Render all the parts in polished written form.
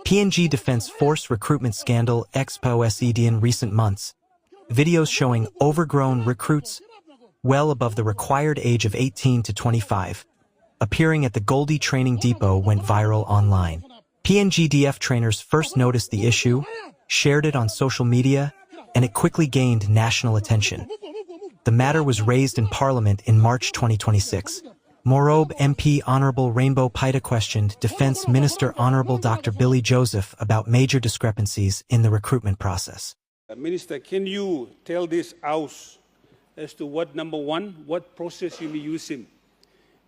PNG Defense Force recruitment scandal exposed in recent months. Videos showing overgrown recruits, well above the required age of 18 to 25, appearing at the Goldie training depot went viral online. PNGDF trainers first noticed the issue, shared it on social media, and it quickly gained national attention. The matter was raised in Parliament in March 2026. Marape MP Honourable Rainbow Paita questioned Defence Minister Honourable Dr. Billy Joseph about major discrepancies in the recruitment process. Minister, can you tell this House as to what, number one, what process you be using?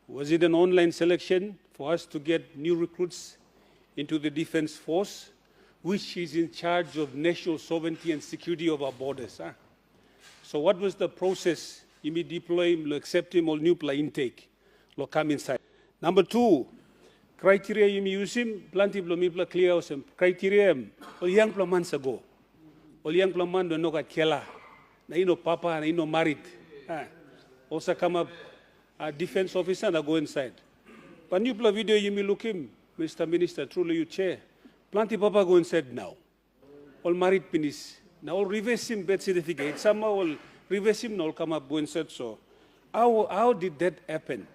Was it an online selection for us to get new recruits into the Defence Force, which is in charge of national sovereignty and security of our borders? So what was the process? You may deploy him, accept him, or new play intake, or come inside. Number two, criteria you may use him, plenty of people clear some criteria, or young months ago. Or young man don't know that Kela, na papa, na married. Also come up a defense officer and go inside. But new video you may look him, Mr. Minister, truly you chair. Plenty papa go inside now. All married penis. Now all reverse him birth certificate. Somehow all reverse him now come up go inside. So how did that happen?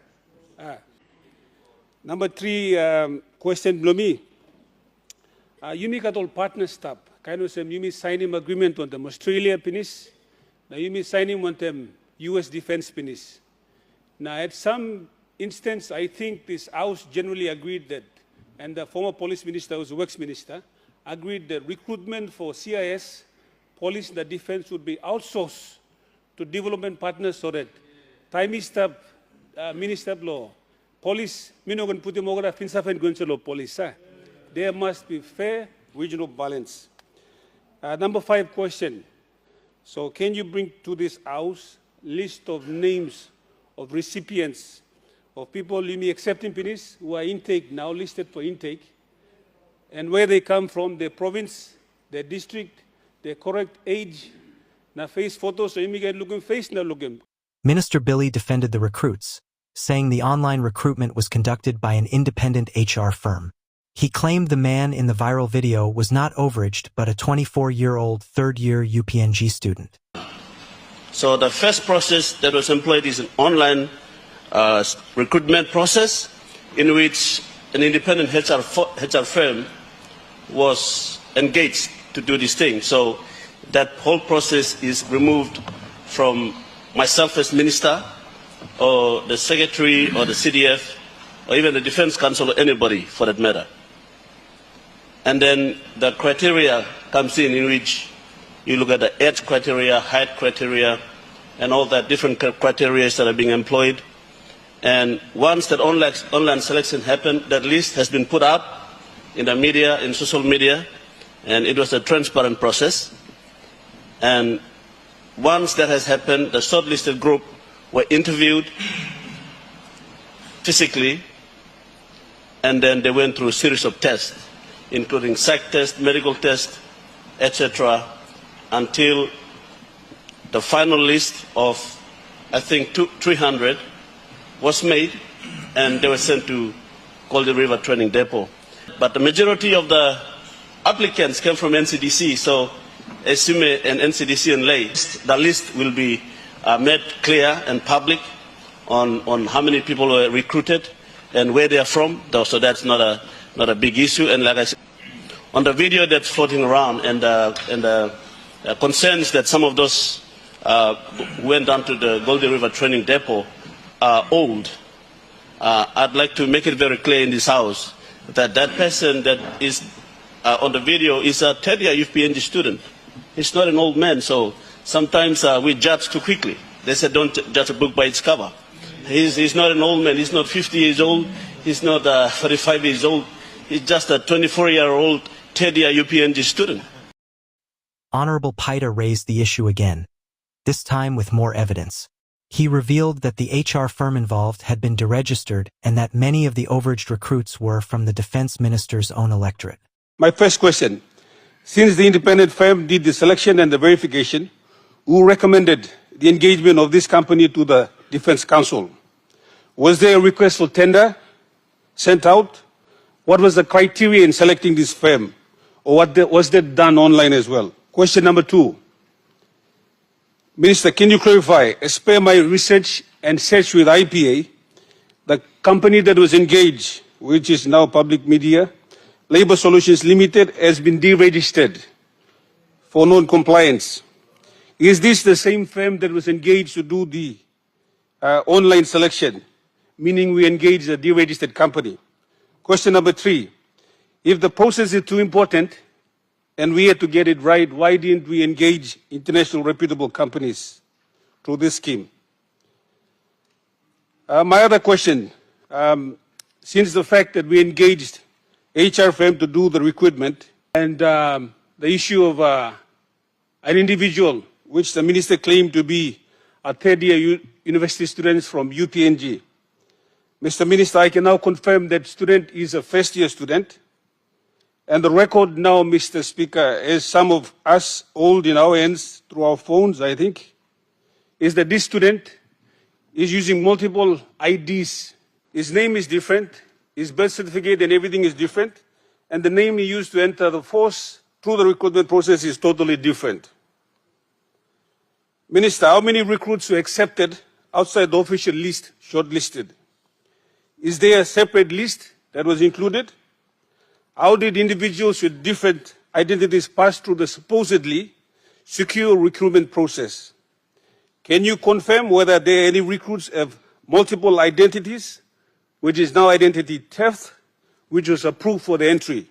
Number three question below me. You make all partner stuff. Kind of say you may sign him agreement on them Australia penis. Now you may sign him on them US defense penis. Now at some instance, I think this House generally agreed that, and the former police minister, who was the works minister, agreed that recruitment for CIS, police and the defense would be outsourced to development partners so that time is step, minister law, police, minogan puti mogara finsa fen gunchelo police. There must be fair regional balance. Number five question. So can you bring to this House list of names of recipients of people you may accepting penis who are intake now listed for intake, and where they come from, their province, their district, their correct age, na face photos, so immigrant looking face na looking. Minister Billy defended the recruits, saying the online recruitment was conducted by an independent HR firm. He claimed the man in the viral video was not overaged but a 24-year-old third-year UPNG student. So the first process that was employed is an online recruitment process in which an independent HR firm was engaged to do this thing. So that whole process is removed from myself as minister, or the secretary, or the CDF, or even the Defense Council, or anybody for that matter. And then the criteria comes in which you look at the age criteria, height criteria, and all that different criteria that are being employed. And once that online selection happened, that list has been put out in the media, in social media, and it was a transparent process. And once that has happened, the shortlisted group were interviewed physically, and then they went through a series of tests, including psych test, medical test, etc., until the final list of, I think, 300 was made, and they were sent to Goldie River Training Depot. But the majority of the applicants came from NCDC, so assume an NCDC and lay, the list will be made clear and public on how many people were recruited and where they are from, so that's not a big issue. And like I said, on the video that's floating around and the concerns that some of those went down to the Goldie River Training Depot are old. I'd like to make it very clear in this House that that person that is on the video is a third-year UPNG student. He's not an old man, so sometimes we judge too quickly. They said don't judge a book by its cover. He's not an old man. He's not 50 years old. He's not 45 years old. He's just a 24-year-old third-year UPNG student. Honourable Paita raised the issue again, this time with more evidence. He revealed that the HR firm involved had been deregistered and that many of the overaged recruits were from the Defence Minister's own electorate. My first question, since the independent firm did the selection and the verification, who recommended the engagement of this company to the Defence Council? Was there a request for tender sent out? what was the criteria in selecting this firm? Or was that done online as well? Question number 2. Minister, can you clarify, as per my research and search with IPA, the company that was engaged, which is now public media, Labour Solutions Limited, has been deregistered for non-compliance. Is this the same firm that was engaged to do the online selection, meaning we engaged a deregistered company? Question number 3, if the process is too important and we had to get it right, why didn't we engage international reputable companies through this scheme? My other question, since the fact that we engaged HR firm to do the recruitment and the issue of an individual, which the minister claimed to be a third-year university student from UPNG. Mr. Minister, I can now confirm that student is a first-year student. And the record now, Mr. Speaker, as some of us hold in our hands through our phones, I think, is that this student is using multiple IDs. His name is different, his birth certificate and everything is different, and the name he used to enter the force through the recruitment process is totally different. Minister, how many recruits were accepted outside the official list shortlisted? Is there a separate list that was included? How did individuals with different identities pass through the supposedly secure recruitment process? Can you confirm whether there are any recruits of multiple identities, which is now identity theft, which was approved for the entry?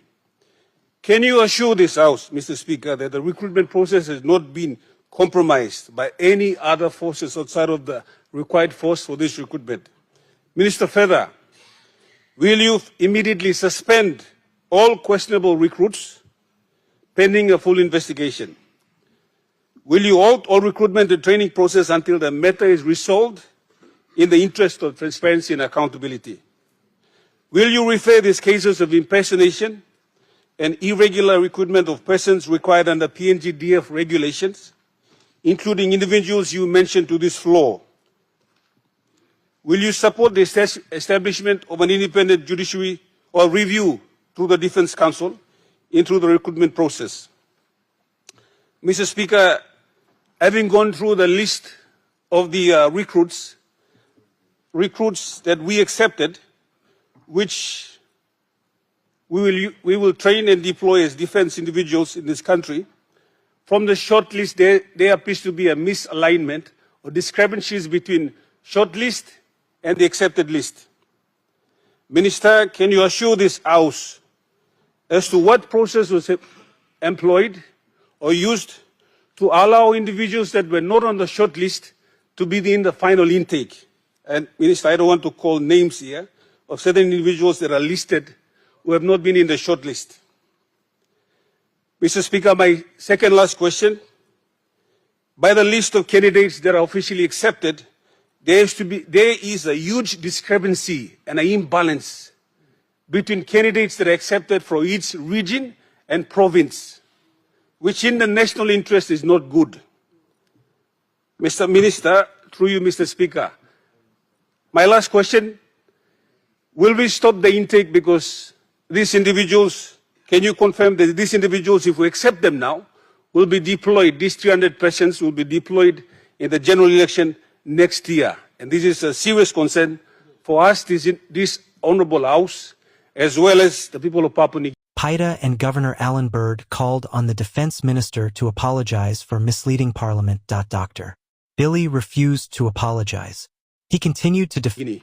Can you assure this House, Mr. Speaker, that the recruitment process has not been compromised by any other forces outside of the required force for this recruitment? Minister, further, will you immediately suspend all questionable recruits pending a full investigation? Will you halt all recruitment and training process until the matter is resolved in the interest of transparency and accountability? Will you refer these cases of impersonation and irregular recruitment of persons required under PNGDF regulations, including individuals you mentioned, to this floor? Will you support the establishment of an independent judiciary or review through the Defence Council into the recruitment process? Mr. Speaker, having gone through the list of the recruits that we accepted, which we will train and deploy as defence individuals in this country, from the short list there appears to be a misalignment or discrepancies between short list and the accepted list. Minister, can you assure this House as to what process was employed or used to allow individuals that were not on the short list to be in the final intake? And Minister, I don't want to call names here of certain individuals that are listed who have not been in the short list. Mr. Speaker, my second last question. By the list of candidates that are officially accepted, there is a huge discrepancy and an imbalance between candidates that are accepted for each region and province, which in the national interest is not good. Mr. Minister, through you, Mr. Speaker, my last question, will we stop the intake because these individuals, can you confirm that these individuals, if we accept them now, will be deployed, these 300 persons will be deployed in the general election next year? And this is a serious concern for us, this Honourable House, as well as the people of Papua New Guinea. PIDA and Governor Alan Bird called on the Defence Minister to apologize for misleading Parliament. Dr. Billy refused to apologize. He continued to defend.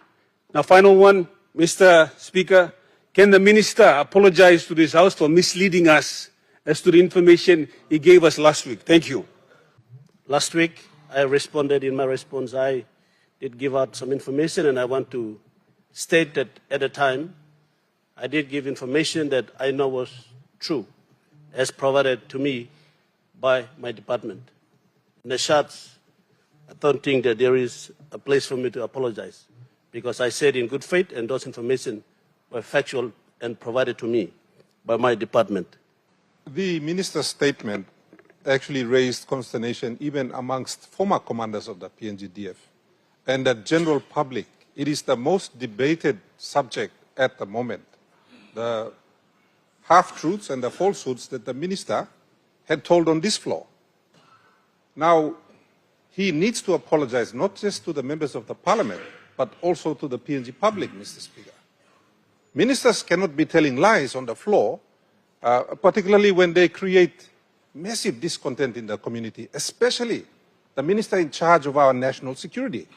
Now, final one, Mr. Speaker, can the Minister apologize to this House for misleading us as to the information he gave us last week? Thank you. Last week, I responded. In my response, I did give out some information, and I want to state that at the time, I did give information that I know was true, as provided to me by my department. In the shots, I don't think that there is a place for me to apologize, because I said in good faith, and those information were factual and provided to me by my department. The minister's statement actually raised consternation even amongst former commanders of the PNGDF and the general public. It is the most debated subject at the moment, the half-truths and the falsehoods that the minister had told on this floor. Now, he needs to apologize not just to the members of the parliament, but also to the PNG public, Mr. Speaker. Ministers cannot be telling lies on the floor, particularly when they create massive discontent in the community, especially the minister in charge of our national security,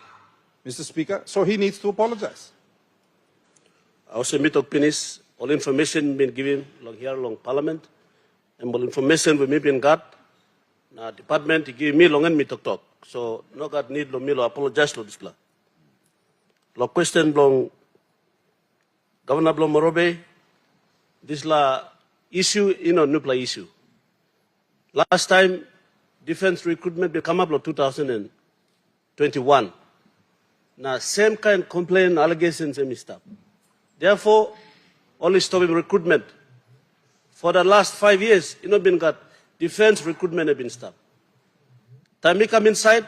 Mr. Speaker. So he needs to apologize. I submit of penis, all information been given along Parliament, and all information we may be got. Na department give me long and me talk. So no got need lo me lo apologize to this la. Lo question long Governor Blom Marape, this la issue nuclear issue. Last time defense recruitment will come up in 2021. Now same kind of complaint allegations and stuff. Therefore, only stopping recruitment. For the last 5 years, been got defense recruitment have been stopped. Time we come inside,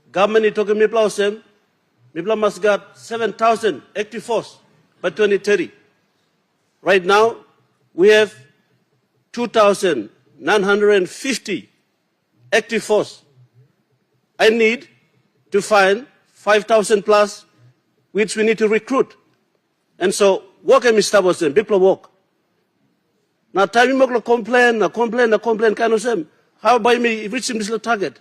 government is talking Mipla must got 7,000 active force by 2030. Right now, we have 2,950 active force. I need to find 5,000 plus, which we need to recruit. And so, work and Mr. Bosen, big work. Now, time you complain, kind of same. How about me reaching this target?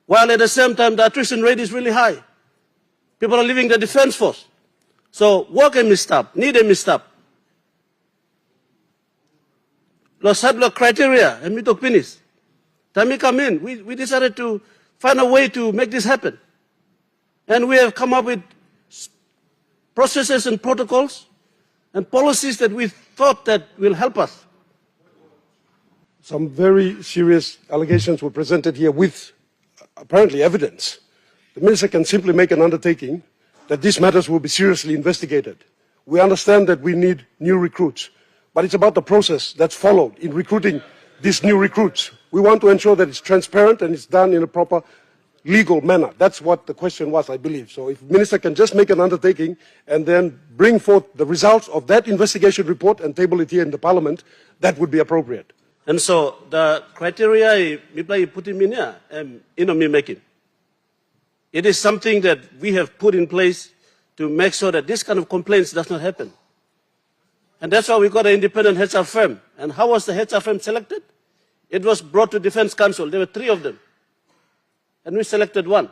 While at the same time, the attrition rate is really high. People are leaving the defense force. So, work and stop, need and stop. Los had criteria, and we took finish. Time we come in, we decided to find a way to make this happen. And we have come up with processes and protocols and policies that we thought that will help us. Some very serious allegations were presented here with apparently evidence. The minister can simply make an undertaking that these matters will be seriously investigated. We understand that we need new recruits, but it's about the process that's followed in recruiting these new recruits. We want to ensure that it's transparent and it's done in a proper legal manner. That's what the question was, I believe. So if the minister can just make an undertaking and then bring forth the results of that investigation report and table it here in the parliament, that would be appropriate. And so the criteria we put in here, me making. It is something that we have put in place to make sure that this kind of complaints does not happen. And that's why we got an independent HR firm. And how was the HR firm selected? It was brought to Defense Council. There were 3 of them. And we selected one.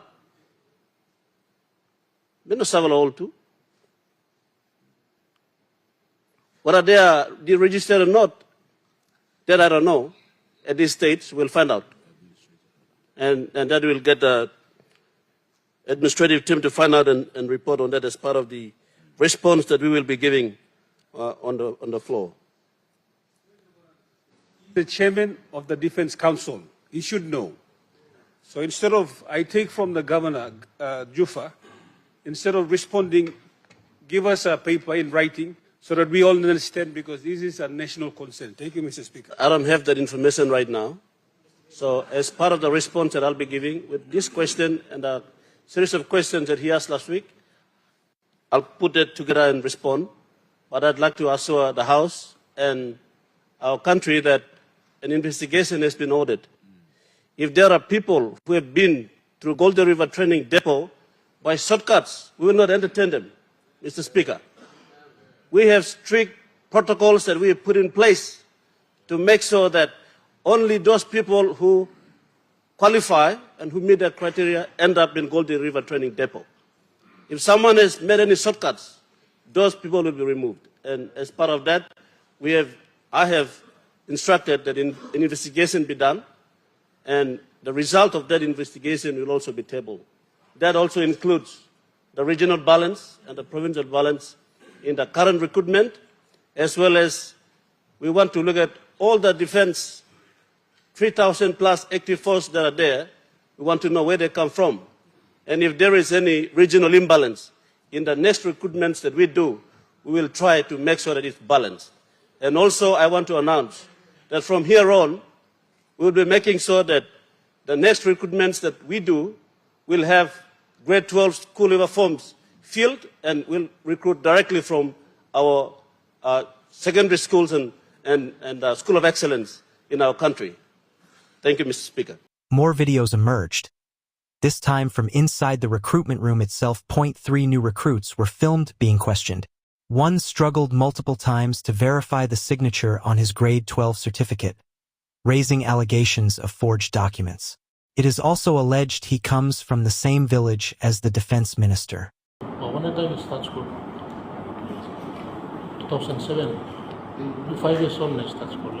We know several all too. Whether they are deregistered or not, that I don't know. At this stage, we'll find out. And that we'll get the administrative team to find out and report on that as part of the response that we will be giving on the floor. The chairman of the Defense Council, he should know. So instead of, I take from the governor, Jufa, instead of responding, give us a paper in writing so that we all understand, because this is a national concern. Thank you, Mr. Speaker. I don't have that information right now. So as part of the response that I'll be giving with this question and a series of questions that he asked last week, I'll put that together and respond. But I'd like to assure the House and our country that an investigation has been ordered. If there are people who have been through Golden River Training Depot by shortcuts, we will not entertain them, Mr. Speaker. We have strict protocols that we have put in place to make sure that only those people who qualify and who meet that criteria end up in Golden River Training Depot. If someone has made any shortcuts, those people will be removed. And as part of that, I have instructed that an investigation be done, and the result of that investigation will also be tabled. That also includes the regional balance and the provincial balance in the current recruitment, as well as we want to look at all the defense 3,000 plus active force that are there. We want to know where they come from. And if there is any regional imbalance in the next recruitments that we do, we will try to make sure that it's balanced. And also I want to announce that from here on, we will be making sure that the next recruitments that we do will have grade 12 school level forms filled, and will recruit directly from our secondary schools and school of excellence in our country. Thank you, Mr. Speaker. More videos emerged. This time from inside the recruitment room itself. 3 new recruits were filmed being questioned. One struggled multiple times to verify the signature on his grade 12 certificate, raising allegations of forged documents. It is also alleged he comes from the same village as the defense minister. When did I start school? 2007. 5 years old I start school.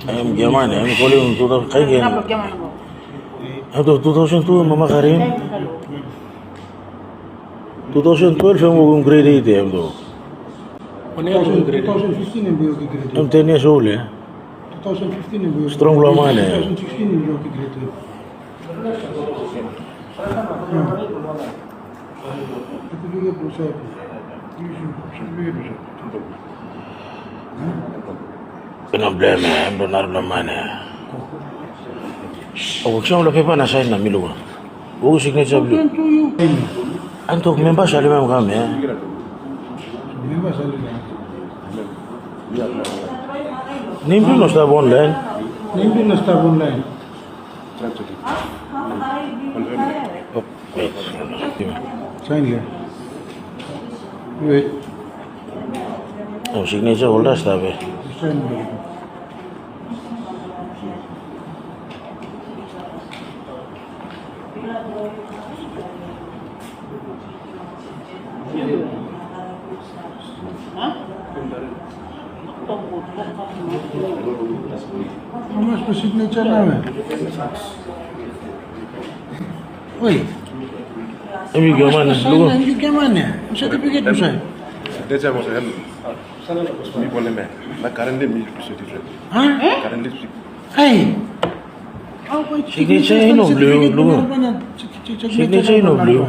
I am German. I am calling 2002 Mama Karim. 2012 I'm grade 8. When are you grade 2015 and grade I'm 10 years old. 2015 and Strong Lamane. 2016 and grade 8. I'm blame. I'm not Lamane. Oh, I'm paper na sign na miluga. Oh, signature blue. Antok member shall remember come. Nimbi no stop online. Nimbi no stop online. Oh, wait. Sign here. Wait. Oh, signature holder stop. Sign here. Mas per signature now. Oi. Emi German. Look. Emi German. Certificate to sign. Déjà moi c'est mi problème la currently mi certificate. Hein? Currently Hey. Signature no blue. Look. Signature no blue.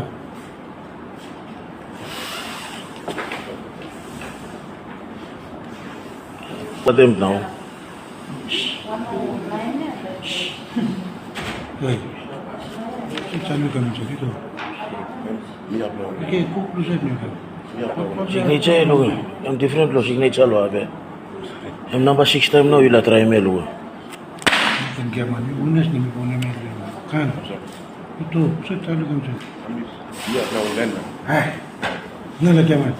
Let them know. Wait. Signature come to it. mi appelé. Okay, cook plus it new. Signature no. I'm different lo signature lo abe. I'm number 6 time no ila try me lo. In German, unas ni mi pone me. Kan. Itu, saya tahu kan tu. Mi appelé online. Hai. Nala German.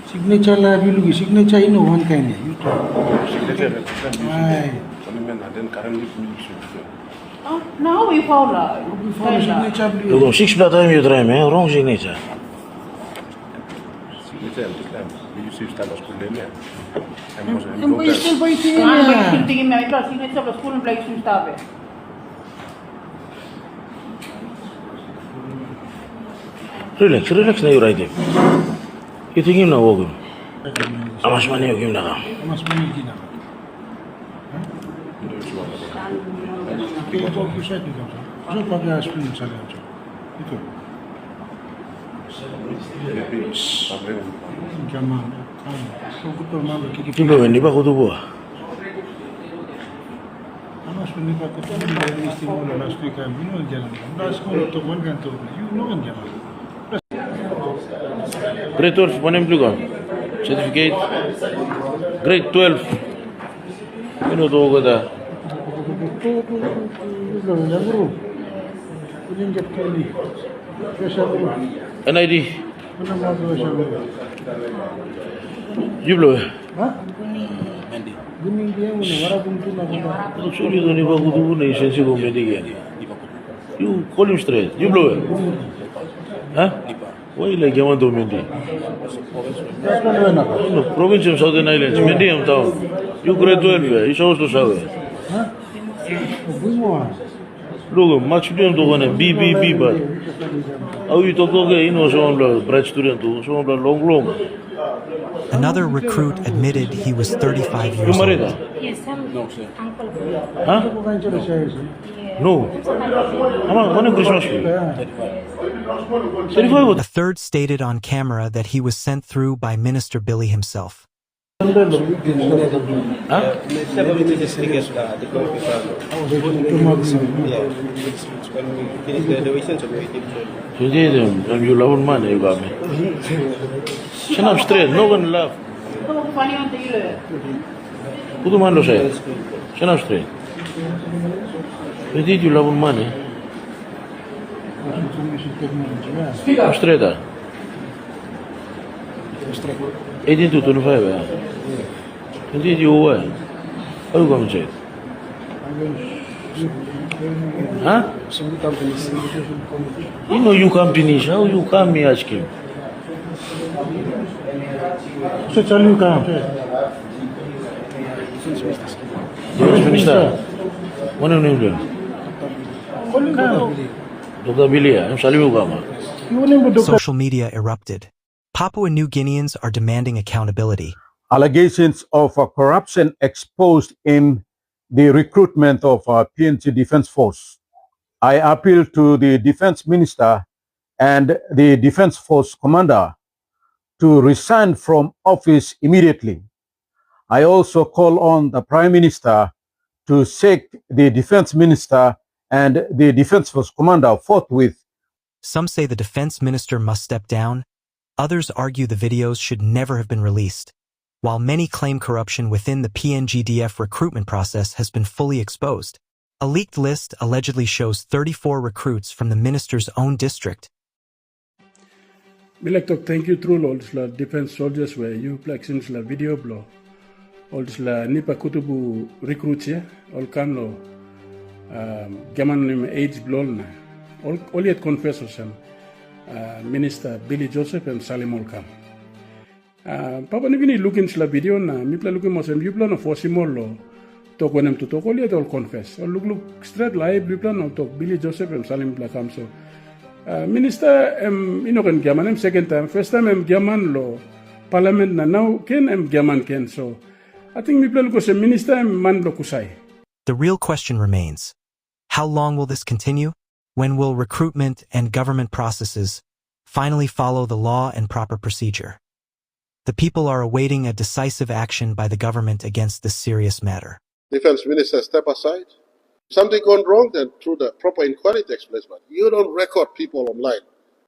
Signature la bilu signature ino one kind ya. Itu. Signature. Hai. Only then currently mi certificate. Now we found out. Before signature bilu. Look, 6 time you try me wrong signature. Signature this time. Mi use style of school name. Yang baik still baik tinggi Ah, ya. but tinggi me ito signature of school like sustabe. Relax na you right there. You think him na wogu. Amas mani you him na. Mas mani gina. Okay, itu kisah tu kan. So pakai aspirin saja. Itu. German. So kutu malu kiki. Tiba Nipa Kutubu. Amas Nipa Kutubu dari istimewa last week kan. You know jalan. Last call tu one kan tu. You know kan jalan. Grade 12 one blue certificate. Grade 12. You know to go there. NID. You blow. Hah? Gunung dia mana? Warabung tu nak apa? Sorry, don't Nipa Kutubu na isensi ko medige. You call him straight. You blow. Huh? Why like Yaman to Mendi? No, province of Southern Islands, Mendi am town. You grade 12, you shows to South. Hah? Bumwa. Look, much student to one B, but how you talk okay, you know, so I'm a bright student, so I'm a long. Another recruit admitted he was 35 You years married old. her? Yes, uncle. Huh? Bukan cara saya sih. No. When is Christmas for you? 35 A third stated on camera that he was sent through by Minister Billy himself. You love money, you got me. Shut up straight, no one laugh. Kutubu say, shut up straight. You love money. Speak up straight. 18 to 25. Indeed, you were. How you going to say? Huh? You know you can't finish. How you come me ask him? So tell you come. Yes, Minister. What are you doing? Dr. Bilia, I'm sorry you come. Social media erupted. Papua New Guineans are demanding accountability. Allegations of corruption exposed in the recruitment of PNG Defense Force. I appeal to the Defense Minister and the Defense Force Commander to resign from office immediately. I also call on the Prime Minister to sack the Defense Minister and the Defense Force Commander forthwith. Some say the Defense Minister must step down. Others argue the videos should never have been released, while many claim corruption within the PNGDF recruitment process has been fully exposed. A leaked list allegedly shows 34 recruits from the minister's own district. We like to thank you through all the defense soldiers where you like since the video blow. All the Nipa Kutubu recruits here, all come lo gaman age blow na. All yet confessors Minister Billy Joseph and Salim Olkam. Papa ni looking at the video na mi pla looking mosem you plan of Osimolo talk when them to talk all yet all confess. All look straight live you plan of talk Billy Joseph and Salim Blakam so Minister inoken gaman second time first time gaman lo parliament na now ken gaman ken so I think mi pla look as minister man lo kusai. The real question remains: how long will this continue? When will recruitment and government processes finally follow the law and proper procedure? The people are awaiting a decisive action by the government against this serious matter. Defense Minister, step aside. Something gone wrong, then through the proper inquiry takes place. But you don't record people online.